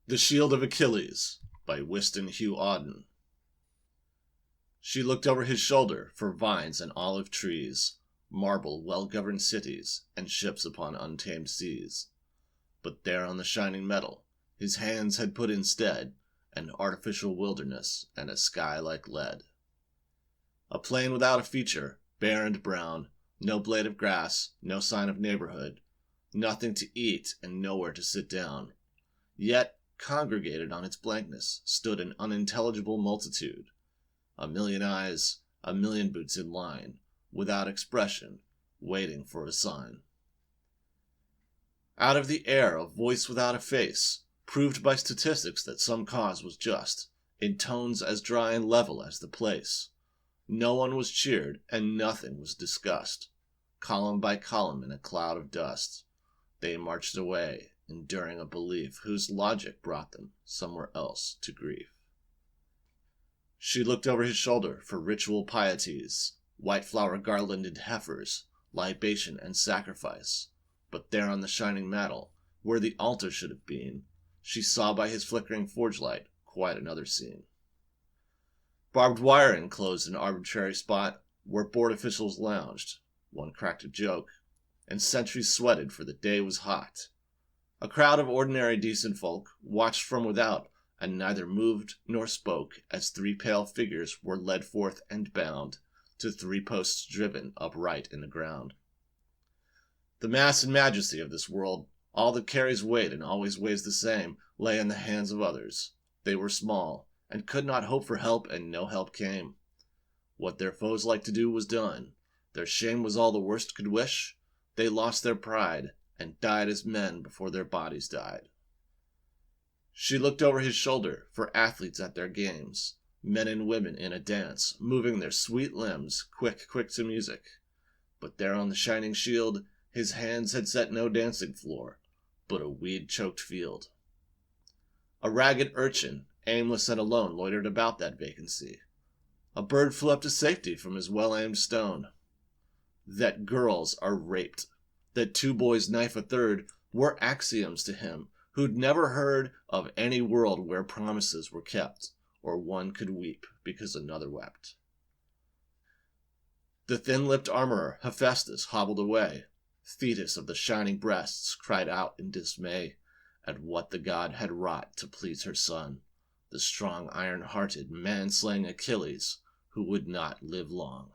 The Shield of Achilles by Wystan Hugh Auden. She looked over his shoulder for vines and olive trees, marble well-governed cities, and ships upon untamed seas. But there on the shining metal, his hands had put instead an artificial wilderness and a sky like lead. A plain without a feature, bare and brown, no blade of grass, no sign of neighborhood, nothing to eat and nowhere to sit down. Yet, congregated on its blankness, stood an unintelligible multitude. A million eyes, a million boots in line, without expression, waiting for a sign. Out of the air, a voice without a face, proved by statistics that some cause was just, in tones as dry and level as the place. No one was cheered, and nothing was discussed. Column by column in a cloud of dust, they marched away, enduring a belief whose logic brought them somewhere else to grief. She looked over his shoulder for ritual pieties, white flower garlanded heifers, libation and sacrifice. But there on the shining mantle, where the altar should have been, she saw by his flickering forge light quite another scene. Barbed wire enclosed an arbitrary spot where board officials lounged, one cracked a joke, and sentries sweated for the day was hot. A crowd of ordinary decent folk watched from without, and neither moved nor spoke as three pale figures were led forth and bound to 3 posts driven upright in the ground. The mass and majesty of this world, all that carries weight and always weighs the same, lay in the hands of others. They were small, and could not hope for help, and no help came. What their foes liked to do was done. Their shame was all the worst could wish. They lost their pride, and died as men before their bodies died. She looked over his shoulder for athletes at their games, men and women in a dance, moving their sweet limbs, quick to music. But there on the shining shield, his hands had set no dancing floor, but a weed-choked field. A ragged urchin, aimless and alone, loitered about that vacancy. A bird flew up to safety from his well-aimed stone. That girls are raped, that 2 boys knife a third, were axioms to him, who'd never heard of any world where promises were kept, or one could weep because another wept. The thin-lipped armorer Hephaestus hobbled away. Thetis of the shining breasts cried out in dismay at what the god had wrought to please her son, the strong iron-hearted, man-slaying Achilles, who would not live long.